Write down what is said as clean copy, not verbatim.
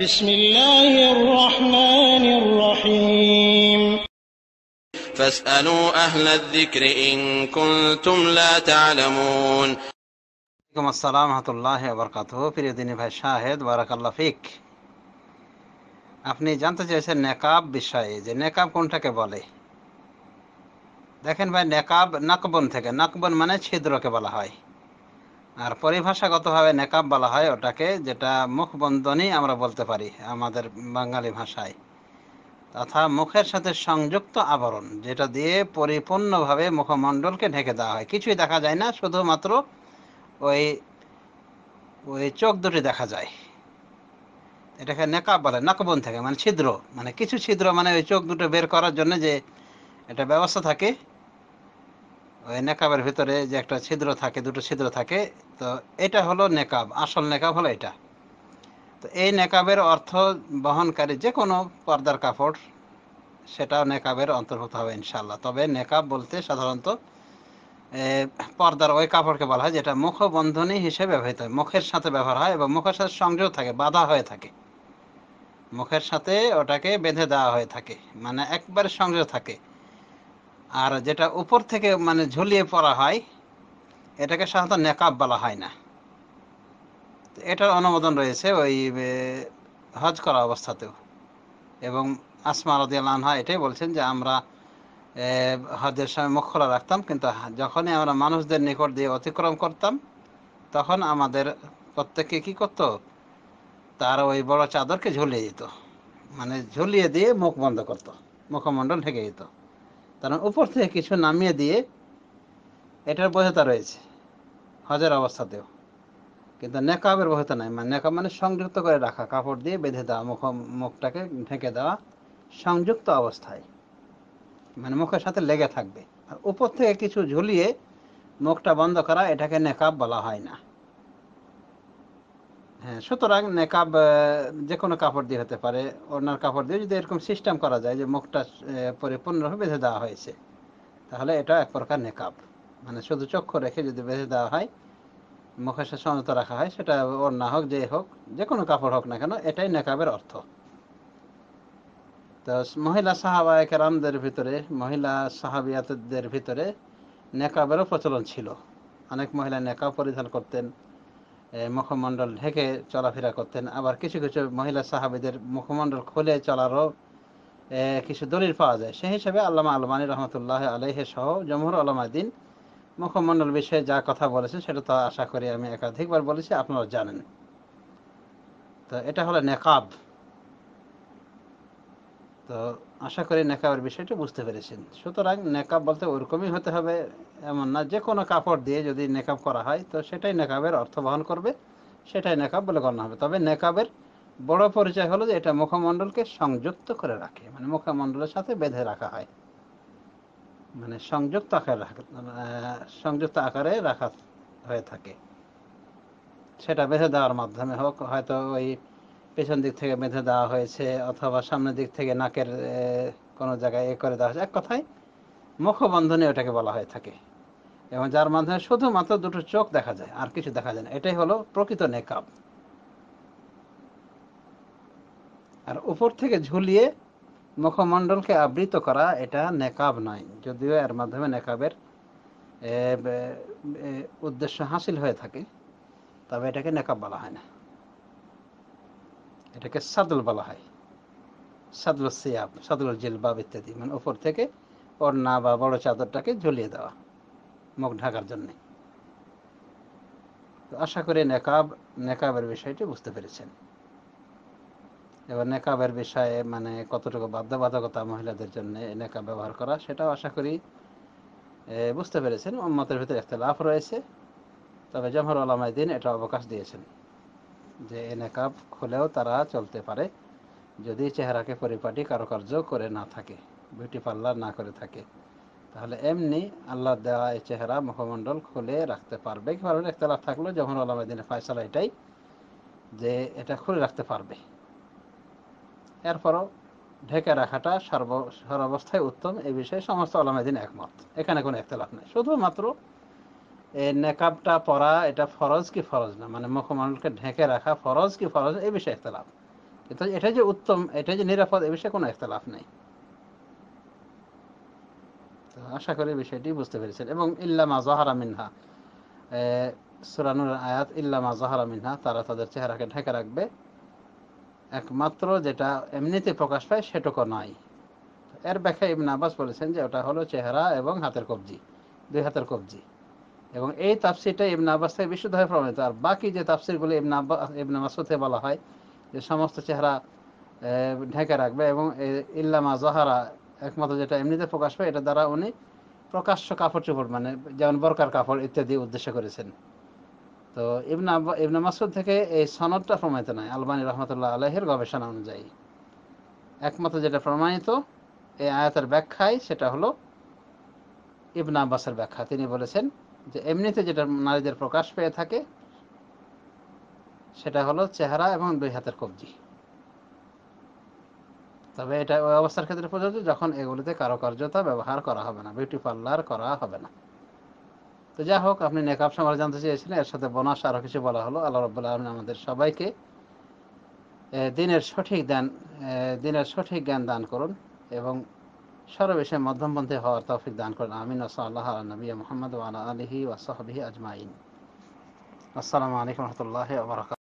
بسم الله الرحمن الرحيم فاسألوا أهل الذكر إن كنتم لا تعلمون. ওয়ালাইকুম আসসালাম রাহমাতুল্লাহি ওয়া বারাকাতুহু। প্রিয় দিনী ভাই শাহেদ, বারাকাল্লাহ ফিক। আপনি জানতে চেয়েছেন নেকাব বিষয়ে, যে নেকাব কোনটাকে বলে। দেখেন ভাই, নেকাব নাকবন থেকে, নাকবন মানে ছিদ্রকে বলা হয়, আর পরিভাষাগতভাবে নেকাব বলা হয় ওটাকে, যেটা মুখবন্ধনী আমরা বলতে পারি আমাদের বাঙালি ভাষায়, তথা মুখের সাথে সংযুক্ত আবরণ, যেটা দিয়ে পরিপূর্ণভাবে মুখমণ্ডলকে ঢেকে দেওয়া হয়, কিছুই দেখা যায় না, শুধুমাত্র ওই ওই চোখ দুটি দেখা যায়। এটাকে নেকাব বলে, নাকবন থেকে মানে ছিদ্র, মানে কিছু ছিদ্র, মানে ওই চোখ দুটো বের করার জন্য যে একটা ব্যবস্থা থাকে, ওই নেকাবের ভিতরে যে একটা ছিদ্র থাকে, দুটো ছিদ্র থাকে, তো এটা হলো নেকাব। আসল নেকাব হলো এটা। তো এই নেকাবের অর্থ বহনকারী যে কোনো পর্দার কাপড়, সেটাও নেকাবের অন্তর্ভুক্ত হবে ইনশাল্লাহ। তবে নেকাব বলতে সাধারণত পর্দার ওই কাপড়কে বলা হয় যেটা মুখবন্ধনী হিসেবে ব্যবহৃত হয়, মুখের সাথে ব্যবহার হয় এবং মুখের সাথে সংযোগ থাকে, বাধা হয়ে থাকে, মুখের সাথে ওটাকে বেঁধে দেওয়া হয়ে থাকে, মানে একবারে সংযোগ থাকে। আর যেটা উপর থেকে মানে ঝুলিয়ে পরা হয়, এটাকে সাধারণত নেকাব বলা হয় না। এটার অনুমোদন রয়েছে ওই হজ করা অবস্থাতেও। এবং আসমা রাদিয়াল্লাহু আনহা এটাই বলছেন যে আমরা হজের সময় মুখ খোলা রাখতাম, কিন্তু যখনই আমরা মানুষদের নিকট দিয়ে অতিক্রম করতাম, তখন আমাদের প্রত্যেকে কি করতো, তার ওই বড় চাদরকে ঝুলিয়ে দিত, মানে ঝুলিয়ে দিয়ে মুখ বন্ধ করতো, মুখমণ্ডল ঢেকে দিত। কারণ উপর থেকে কিছু নামিয়ে দিয়ে, এটার বৈধতা রয়েছে হজের অবস্থাতেও, কিন্তু নেকাবের বৈধতা নাই। মানে নেকাব মানে সংযুক্ত করে রাখা, কাপড় দিয়ে বেঁধে দেওয়া, মুখটাকে ঢেকে দেওয়া সংযুক্ত অবস্থায়, মানে মুখের সাথে লেগে থাকবে। আর উপর থেকে কিছু ঝুলিয়ে মুখটা বন্ধ করা, এটাকে নেকাব বলা হয় না। হ্যাঁ, সুতরাং নেকাব যে কোনো কাপড় দিয়ে হতে পারে। ওড়নার কাপড় দিয়ে যদি এরকম সিস্টেম করা যায় যে মুখটা পরিপূর্ণভাবে বেঁধে দেওয়া হয়েছে, তাহলে এটা এক প্রকার নেকাব। মানে শুধু চক্ষু রেখে যদি বেঁধে দেওয়া হয়, মুখের সাথে সংযুক্ত রাখা হয়, সেটা ওড়না হোক, যে হোক, যে কোনো কাপড় হোক না কেন, এটাই নেকাবের অর্থ। তো মহিলা সাহাবায়ে কেরামদের ভিতরে, মহিলা সাহাবিয়াতদের ভিতরে নেকাবেরও প্রচলন ছিল। অনেক মহিলা নেকাব পরিধান করতেন, মুখমণ্ডল ঢেকে চলাফেরা করতেন। আবার কিছু কিছু মহিলা সাহাবীদের মুখমণ্ডল খুলে চলারও কিছু দলিল পাওয়া যায়। সেই হিসাবে আল্লামা আলমানী রহমতুল্লাহ আলাইহি সহ জমহুর উলামা দ্বীন মুখমণ্ডল বিষয়ে যা কথা বলেছেন, সেটা তো আশা করি আমি একাধিকবার বলেছি, আপনারা জানেন। তো এটা হলো নেকাব। তো আশা করি নেকাবের বিষয়টা বুঝতে পেরেছেন। সুতরাং নেকাব বলতে ওরকমই হতে হবে এমন না, যে কোনো কাপড় দিয়ে যদি নেকাব করা হয়, তো সেটাই নেকাবের অর্থ বহন করবে, সেটাই নেকাব বলে গণ্য হবে। তবে নেকাবের বড় পরিচয় হলো যে এটা মুখমণ্ডলকে সংযুক্ত করে রাখে, মানে মুখমণ্ডলের সাথে বেঁধে রাখা হয়, মানে সংযুক্ত আকারে রাখা হয়ে থাকে। সেটা বেঁধে দেওয়ার মাধ্যমে হোক, হয়তো ওই পেছন দিক থেকে বেঁধে দেওয়া হয়েছে, অথবা সামনের দিক থেকে নাকের কোনো জায়গায় করে দেওয়া হয়েছে। এক কথায় মুখবন্ধনী ওটাকে বলা হয়ে থাকে, এবং যার মাধ্যমে শুধুমাত্র দুটো চোখ দেখা যায়, আর কিছু দেখা যায় না। এটাই হলো প্রকৃত নেকাব। আর উপর থেকে ঝুলিয়ে মুখমণ্ডলকে আবৃত করা, এটা নেকাব নয়, যদিও এর মাধ্যমে নেকাবের উদ্দেশ্য হাসিল হয়ে থাকে, তবে এটাকে নেকাব বলা হয় না। এটাকে সাদল বলা হয়, সাদল সিয়াব, সাদল জিলবাব ইত্যাদি, মানে উপর থেকে ওড়না বা বড় চাদরটাকে ঝুলিয়ে দেওয়া মুখ ঢাকার জন্য। তো আশা করি নেকাবের বিষয়টি বুঝতে পেরেছেন। এবার নেকাবের বিষয়ে মানে কতটুকু বাধ্যবাধকতা মহিলাদের জন্য নেকাব ব্যবহার করা, সেটাও আশা করি বুঝতে পেরেছেন। উম্মতের ভিতরে ইখতিলাফ রয়েছে, তবে জমহুর উলামায়ে দ্বীন এটা অবকাশ দিয়েছেন যে এই নেকাব খুলেও তারা চলতে পারে, যদি চেহারাকে পরিপাটি কারুকার্য করে না থাকে, বিউটি পার্লার না করে থাকে, তাহলে এমনি আল্লাহ দেওয়া এই চেহারা মুখমণ্ডল খুলে রাখতে পারবে। কি পারবে, ইখতিলাফ থাকলেও জমহুর উলামায়ে দ্বীনের ফয়সালা এটাই যে এটা খুলে রাখতে পারবে। এরপরও ঢেকে রাখাটা সর্বাবস্থায় উত্তম, এই বিষয়ে সমস্ত উলামায়ে দ্বীন একমত, এখানে কোনো ইখতিলাফ নেই। শুধুমাত্র এই নেকাবটা পরা এটা ফরজ কি ফরজ না, মানে মুখমণ্ডলকে ঢেকে রাখা ফরজ কি ফরজ, এই বিষয়ে ইখতিলাফ। এটা যে উত্তম, এটা যে নিরাপদ, এ বিষয়ে কোনো ইখতিলাফ নেই। তো আশা করি বিষয়টি বুঝতে পেরেছেন। এবং ইল্লা মা যাহারা মিনহা, সূরা নূরের আয়াত, ইল্লা মা যাহারা মিনহা, তারা তাদের চেহারাকে ঢেকে রাখবে, একমাত্র যেটা এমনিতে প্রকাশ পায় সেটুকু নয়। এর ব্যাখ্যা ইবনে আব্বাস বলেছেন যে ওটা হলো চেহারা এবং হাতের কবজি, দুই হাতের কবজি। এবং এই তাফসীরটা ইবনে আব্বাস থেকে বিশুদ্ধভাবে প্রমাণিত। আর বাকি যে তাফসীরগুলো ইবনে মাসউদ থেকে বলা হয় যে সমস্ত চেহারা ঢেকে রাখবে, এবং ইল্লা মা যাহারা একমাত্র যেটা এমনিতে প্রকাশ পায়, এটা দ্বারা উনি প্রকাশ্য কাপড় চোপড়, মানে যেমন বরকার কাপড় ইত্যাদি উদ্দেশ্য করেছেন। তো ইবনে মাসউদ থেকে এই সনদটা প্রমাণিত নয় আলবানী রহমতুল্লাহ আলাইহির গবেষণা অনুযায়ী। একমাত্র যেটা প্রমাণিত এই আয়াতের ব্যাখ্যায়, সেটা হলো ইবনে আব্বাসের ব্যাখ্যা। তিনি বলেছেন যে এমনিতে যেটা নারীদের প্রকাশ পেয়ে থাকে সেটা হলো চেহারা এবং দুই হাতের কবজি। তবে এটা ওই অবস্থার ক্ষেত্রে প্রযোজ্য যখন এগুলিতে কারুকার্যতা ব্যবহার করা হবে না, বিউটি পার্লার করা হবে না। তো যাই হোক, আপনি নেকাব সম্পর্কে জানতে চেয়েছিলেন, এর সাথে বোনাস আরো কিছু বলা হলো। আল্লাহ রাব্বুল আলামিন আমাদের সবাইকে দিনের সঠিক জ্ঞান দান করুন এবং সর্ববিষয়ে মধ্যমপন্থী হওয়ার তৌফিক দান করুন। আমিন। সাল্লাল্লাহু আলা নবিয়্যিনা মুহাম্মদ ওয়া আলা আলিহি ওয়া সাহবিহি আজমাইন। আসসালামু আলাইকুম ওয়া রাহমাতুল্লাহি ওয়া বারাকাতুহু।